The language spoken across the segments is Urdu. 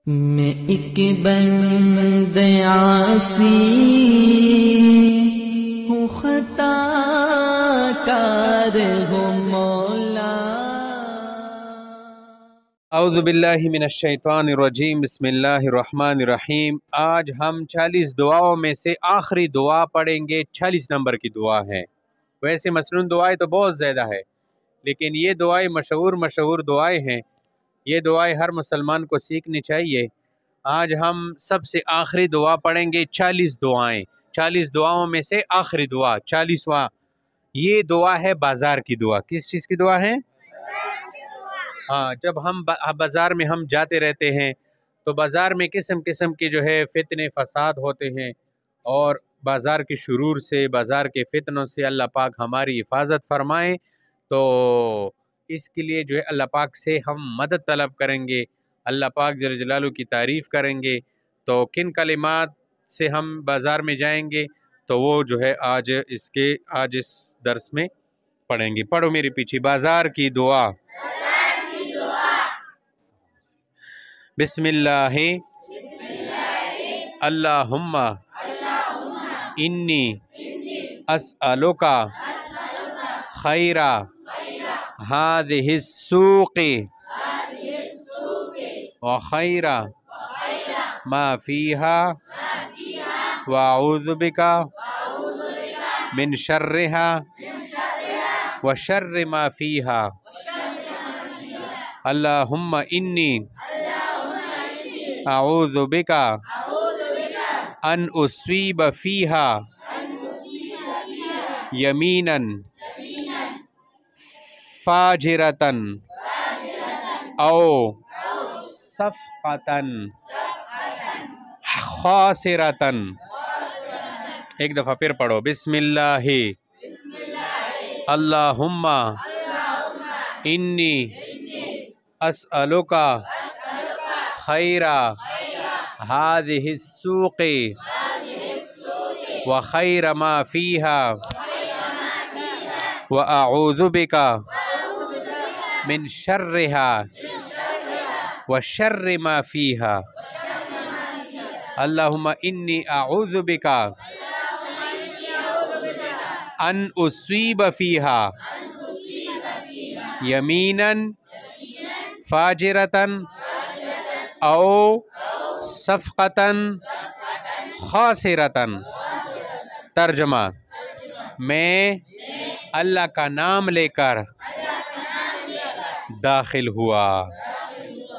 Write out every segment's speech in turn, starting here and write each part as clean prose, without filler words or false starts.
میں ایک بند عاصی ہوں، خطا کار ہوں مولا۔ اعوذ باللہ من الشیطان الرجیم، بسم اللہ الرحمن الرحیم۔ آج ہم 40 دعاؤں میں سے آخری دعا پڑھیں گے، 46 نمبر کی دعا ہے۔ ویسے مسنون دعائیں تو بہت زیادہ ہے، لیکن یہ دعائیں مشہور دعائیں ہیں۔ یہ دعائیں ہر مسلمان کو سیکھنی چاہیے۔ آج ہم سب سے آخری دعا پڑھیں گے، 40 دعائیں، 40 دعاؤں میں سے آخری دعا 40واں۔ یہ دعا ہے بازار کی دعا۔ کس چیز کی دعا ہے؟ ہاں، جب ہم بازار میں ہم جاتے رہتے ہیں تو بازار میں قسم قسم کے جو ہے فتنے فساد ہوتے ہیں، اور بازار کے شرور سے، بازار کے فتنوں سے اللہ پاک ہماری حفاظت فرمائیں۔ تو اس کے لیے جو ہے اللہ پاک سے ہم مدد طلب کریں گے، اللہ پاک جل جلالہ کی تعریف کریں گے۔ تو کن کلمات سے ہم بازار میں جائیں گے تو وہ جو ہے آج اس درس میں پڑھیں گے۔ پڑھو میرے پیچھے، بازار کی دعا۔ بسم اللہ اللہم انی اسألک خیر ہذہ السوق وخیر ما فیہا واعوذ بک من شرہا وشر ما فیہا۔ اللہم انی اعوذ بک ان اصیب فیہا یمینا فاجرۃ او صفقۃ خاسرۃ۔ ایک دفعہ پھر پڑھو، بسم اللہ اللہم انی اسألک خیر ہذہ السوق وخیر ما فیہا واعوذ بک من شرہا وشر ما فیہا۔ اللہم انی اعوذ بک ان اصیب فیہا یمینا فاجرۃ او صفقۃ خاسرۃ۔ ترجمہ: میں اللہ کا نام لے کر داخل ہوا،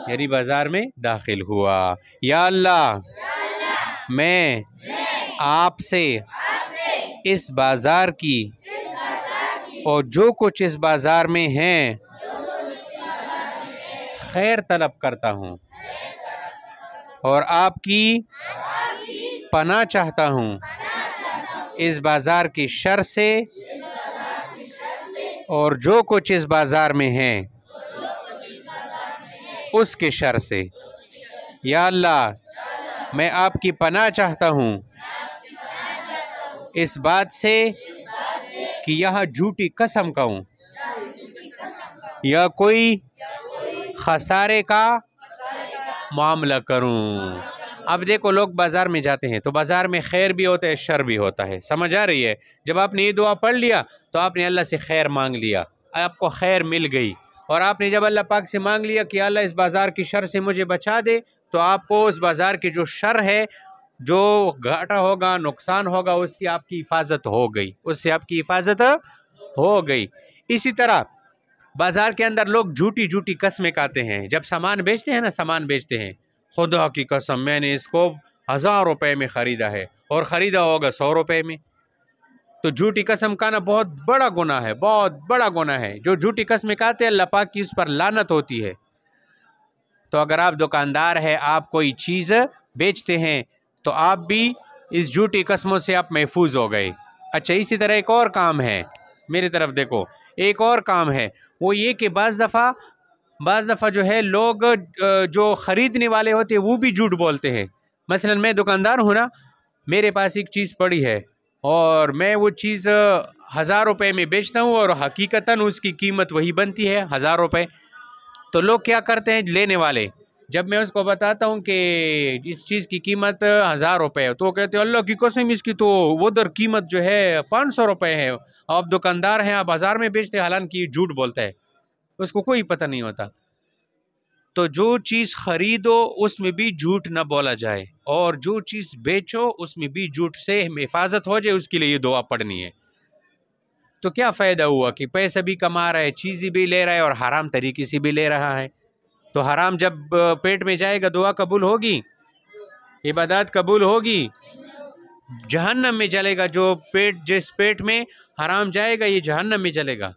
یعنی بازار میں داخل ہوا۔ یا اللہ، میں آپ سے اس بازار کی اور جو کچھ اس بازار میں ہیں خیر طلب کرتا ہوں، اور آپ کی پناہ چاہتا ہوں اس بازار کی شر سے اور جو کچھ اس بازار میں ہے اس کے شر سے۔ یا اللہ، میں آپ کی پناہ چاہتا ہوں اس بات سے کہ یہاں جھوٹی قسم کھاؤں یا کوئی خسارے کا معاملہ کروں۔ اب دیکھو، لوگ بازار میں جاتے ہیں تو بازار میں خیر بھی ہوتا ہے، شر بھی ہوتا ہے، سمجھ آ رہی ہے؟ جب آپ نے یہ دعا پڑھ لیا تو آپ نے اللہ سے خیر مانگ لیا، آپ کو خیر مل گئی، اور آپ نے جب اللہ پاک سے مانگ لیا کہ اللہ اس بازار کی شر سے مجھے بچا دے، تو آپ کو اس بازار کی جو شر ہے، جو گھاٹا ہوگا، نقصان ہوگا، اس کی آپ کی حفاظت ہو گئی، اس سے آپ کی حفاظت ہو گئی۔ اسی طرح بازار کے اندر لوگ جھوٹی قسمیں کھاتے ہیں۔ جب سامان بیچتے ہیں نا، سامان بیچتے ہیں، خدا کی قسم میں نے اس کو 1000 روپے میں خریدا ہے اور خریدا ہوگا 100 روپے میں۔ تو جھوٹی قسم کھانا بہت بڑا گناہ ہے، بہت بڑا گناہ ہے۔ جو جھوٹی قسمیں کھاتے ہیں اللہ پاک کی اس پر لعنت ہوتی ہے۔ تو اگر آپ دکاندار ہیں، آپ کوئی چیز بیچتے ہیں، تو آپ بھی اس جھوٹی قسموں سے آپ محفوظ ہو گئے۔ اچھا، اسی طرح ایک اور کام ہے، میری طرف دیکھو، ایک اور کام ہے، وہ یہ کہ بعض دفعہ جو ہے لوگ جو خریدنے والے ہوتے ہیں وہ بھی جھوٹ بولتے ہیں۔ مثلا میں دکاندار ہوں نا، میرے پاس ایک چیز پڑی ہے اور میں وہ چیز 1000 روپے میں بیچتا ہوں، اور حقیقتاً اس کی قیمت وہی بنتی ہے 1000 روپے۔ تو لوگ کیا کرتے ہیں، لینے والے جب میں اس کو بتاتا ہوں کہ اس چیز کی قیمت 1000 روپے ہے تو وہ کہتے ہیں اللہ کی قسم اس کی تو ادھر قیمت جو ہے 500 روپے ہے، آپ دکاندار ہیں آپ 1000 میں بیچتے، حالانکہ یہ جھوٹ بولتا ہے، اس کو کوئی پتہ نہیں ہوتا۔ تو جو چیز خریدو اس میں بھی جھوٹ نہ بولا جائے، اور جو چیز بیچو اس میں بھی جھوٹ سے حفاظت ہو جائے، اس کے لیے یہ دعا پڑھنی ہے۔ تو کیا فائدہ ہوا کہ پیسہ بھی کما رہا ہے، چیزیں بھی لے رہا ہے، اور حرام طریقے سے بھی لے رہا ہے۔ تو حرام جب پیٹ میں جائے گا دعا قبول ہوگی، عبادات قبول ہوگی؟ جہنم میں جلے گا۔ جو جس پیٹ میں حرام جائے گا یہ جہنم میں جلے گا۔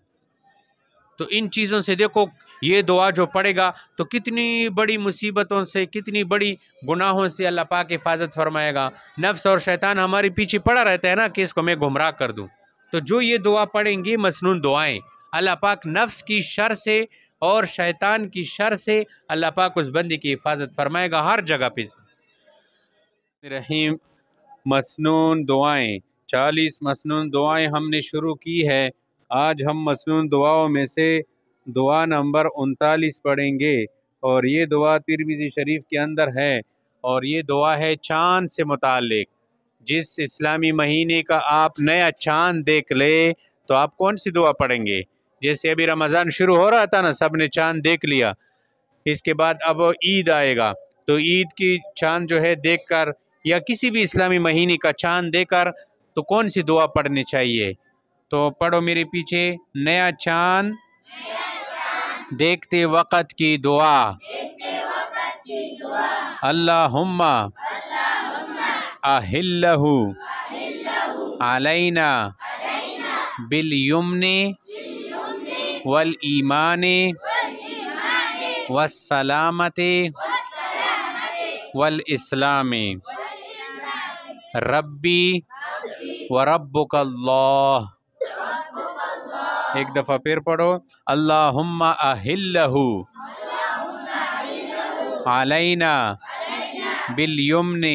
تو ان چیزوں سے دیکھو، یہ دعا جو پڑھے گا تو کتنی بڑی مصیبتوں سے، کتنی بڑی گناہوں سے اللہ پاک حفاظت فرمائے گا۔ نفس اور شیطان ہمارے پیچھے پڑا رہتا ہے نا کہ اس کو میں گمراہ کر دوں، تو جو یہ دعا پڑھیں گے مسنون دعائیں، اللہ پاک نفس کی شر سے اور شیطان کی شر سے اللہ پاک اس بندی کی حفاظت فرمائے گا ہر جگہ پہ۔ رحیم، مسنون دعائیں 40 مسنون دعائیں ہم نے شروع کی ہے۔ آج ہم مسنون دعاؤں میں سے دعا نمبر 39 پڑھیں گے، اور یہ دعا ترمذی شریف کے اندر ہے، اور یہ دعا ہے چاند سے متعلق۔ جس اسلامی مہینے کا آپ نیا چاند دیکھ لے تو آپ کون سی دعا پڑھیں گے؟ جیسے ابھی رمضان شروع ہو رہا تھا نا، سب نے چاند دیکھ لیا، اس کے بعد اب عید آئے گا، تو عید کی چاند جو ہے دیکھ کر، یا کسی بھی اسلامی مہینے کا چاند دیکھ کر، تو کون سی دعا پڑھنی چاہیے؟ تو پڑھو میرے پیچھے، نیا چاند دیکھتے وقت کی دعا، اللہم اہلہ علینا بالیمن والایمان والسلامت والاسلام، ربی وربک اللہ۔ ایک دفعہ پھر پڑھو، اللہم اہلہ علینا بالیمن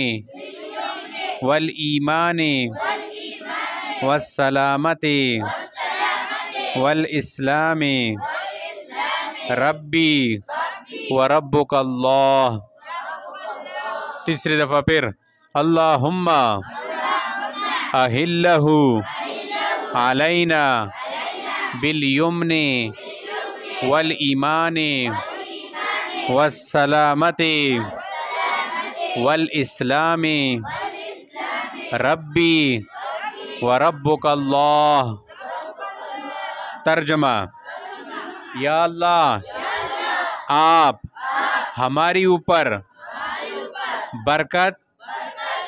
والایمان والسلامت والاسلام، ربی وربک اللہ۔ تیسری دفعہ پھر، اللہم اہلہ علینا بالیمن والایمان والسلامت والاسلام، ربی وربک اللہ۔ ترجمہ، یا اللہ آپ ہماری اوپر برکت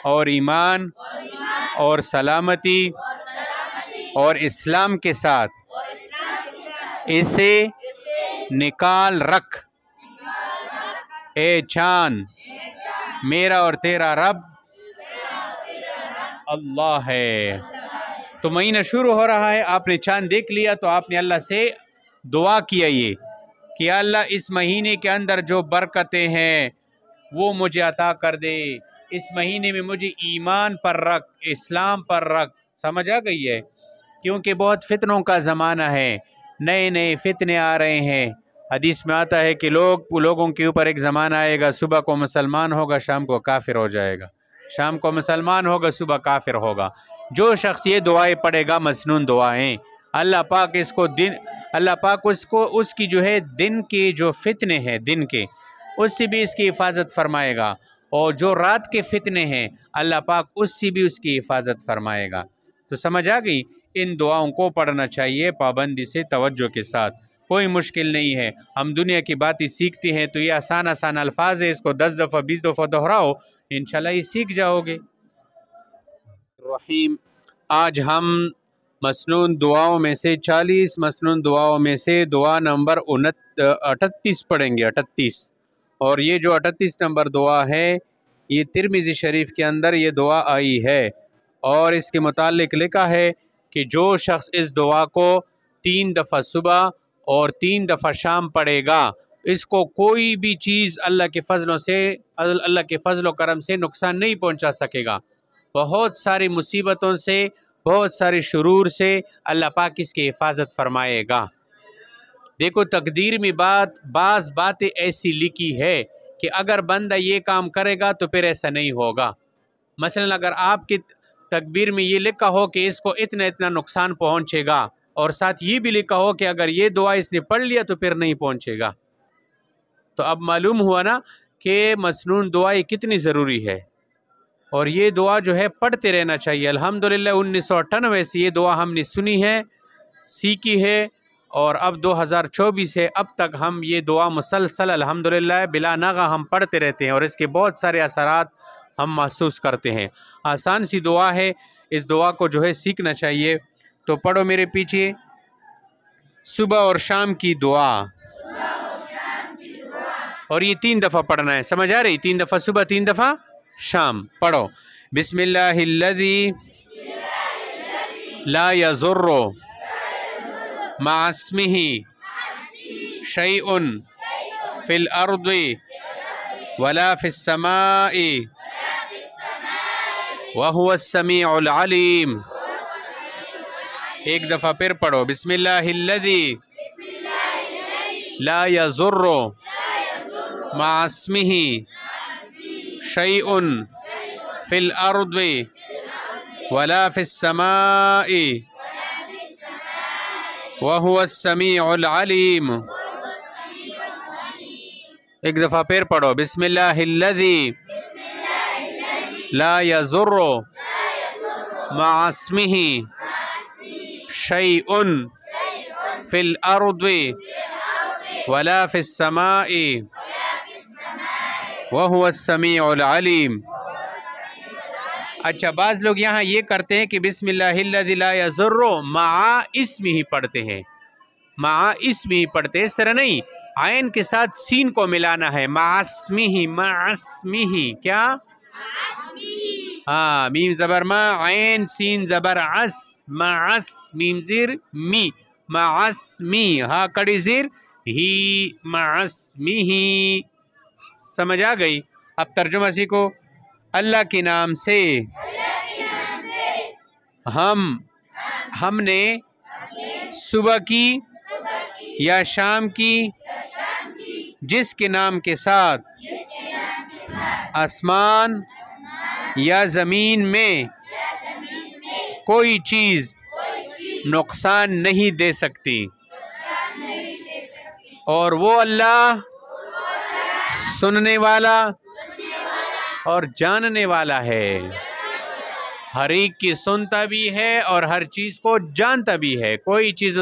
اور ایمان اور سلامتی اور اسلام کے ساتھ اسے نکال رکھ۔ اے چاند، میرا اور تیرا رب اللہ ہے۔ تو مہینہ شروع ہو رہا ہے، آپ نے چاند دیکھ لیا تو آپ نے اللہ سے دعا کیا یہ کہ اللہ اس مہینے کے اندر جو برکتیں ہیں وہ مجھے عطا کر دے، اس مہینے میں مجھے ایمان پر رکھ، اسلام پر رکھ۔ سمجھ آ گئی ہے؟ کیونکہ بہت فتنوں کا زمانہ ہے، نئے نئے فتنے آ رہے ہیں۔ حدیث میں آتا ہے کہ لوگوں کے اوپر ایک زمانہ آئے گا، صبح کو مسلمان ہوگا شام کو کافر ہو جائے گا، شام کو مسلمان ہوگا صبح کافر ہوگا۔ جو شخص یہ دعائیں پڑھے گا مسنون دعائیں، اللہ پاک اس کی جو ہے دن کے جو فتنے ہیں دن کے، اس سے بھی اس کی حفاظت فرمائے گا، اور جو رات کے فتنے ہیں اللہ پاک اس سے بھی اس کی حفاظت فرمائے گا۔ تو سمجھ آ گئی؟ ان دعاؤں کو پڑھنا چاہیے پابندی سے، توجہ کے ساتھ، کوئی مشکل نہیں ہے۔ ہم دنیا کی باتیں سیکھتے ہیں تو یہ آسان آسان الفاظ ہے، اس کو 10 دفعہ 20 دفعہ دہراؤ، انشاءاللہ یہ سیکھ جاؤ گے۔ رحیم، آج ہم مسنون دعاؤں میں سے 40 مسنون دعاؤں میں سے دعا نمبر 38 پڑھیں گے، 38۔ اور یہ جو 38 نمبر دعا ہے یہ ترمذی شریف کے اندر یہ دعا آئی ہے، اور اس کے متعلق لکھا ہے کہ جو شخص اس دعا کو 3 دفعہ صبح اور 3 دفعہ شام پڑھے گا، اس کو کوئی بھی چیز اللہ کے فضل و کرم سے نقصان نہیں پہنچا سکے گا۔ بہت ساری مصیبتوں سے، بہت سارے شرور سے اللہ پاک اس کی حفاظت فرمائے گا۔ دیکھو تقدیر میں بعض باتیں ایسی لکھی ہے کہ اگر بندہ یہ کام کرے گا تو پھر ایسا نہیں ہوگا۔ مثلا اگر آپ کی تکبیر میں یہ لکھا ہو کہ اس کو اتنا اتنا نقصان پہنچے گا، اور ساتھ یہ بھی لکھا ہو کہ اگر یہ دعا اس نے پڑھ لیا تو پھر نہیں پہنچے گا، تو اب معلوم ہوا نا کہ مسنون دعائیں کتنی ضروری ہے، اور یہ دعا جو ہے پڑھتے رہنا چاہیے۔ الحمدللہ 1998 سے یہ دعا ہم نے سنی ہے، سیکھی ہے، اور اب 2024 ہے، اب تک ہم یہ دعا مسلسل الحمدللہ بلا ناغہ ہم پڑھتے رہتے ہیں، اور اس کے بہت سارے اثرات ہم محسوس کرتے ہیں۔ آسان سی دعا ہے، اس دعا کو جو ہے سیکھنا چاہیے۔ تو پڑھو میرے پیچھے، صبح اور شام کی دعا، اور یہ 3 دفعہ پڑھنا ہے، سمجھ آ رہی؟ 3 دفعہ صبح، 3 دفعہ شام۔ پڑھو، بسم اللہ الذی لا یضر مع اسمہ شیء فی الارض ولا فی السماء وہو السمیع العلیم۔ ایک دفعہ پھر پڑھو، بسم اللہ الذی لا یضر مع اسمہ شیء فی الارض ولا فی السماء وہو السمیع العلیم۔ ایک دفعہ پھر پڑھو، بسم اللہ الذی لا یضر مع اسمہ شیء فی الارض ولا فی السماء وہو السمیع العلیم۔ اچھا، بعض لوگ یہاں یہ کرتے ہیں کہ بسم اللہ الذی لا یضر مع اسمہ ہی پڑھتے ہیں، مع اسمہ ہی پڑھتے ہیں، اس طرح نہیں، عین کے ساتھ سین کو ملانا ہے، مع اسمہ، مع اسمہ، کیا؟ ہاں، میم زبر ما، عین سین زبر عس، مع اس، میم زیر می، مع اسمی، ہاں کڑی زیر ہی، مع اسمہ۔ سمجھ آ گئی؟ اب ترجمہ سیکھو۔ اللہ کے نام سے ہم نے صبح کی یا شام کی جس کے نام کے ساتھ آسمان یا زمین میں کوئی چیز نقصان نہیں دے سکتی، اور وہ اللہ سننے والا اور جاننے والا ہے، ہر ایک کی سنتا بھی ہے اور ہر چیز کو جانتا بھی ہے، کوئی چیز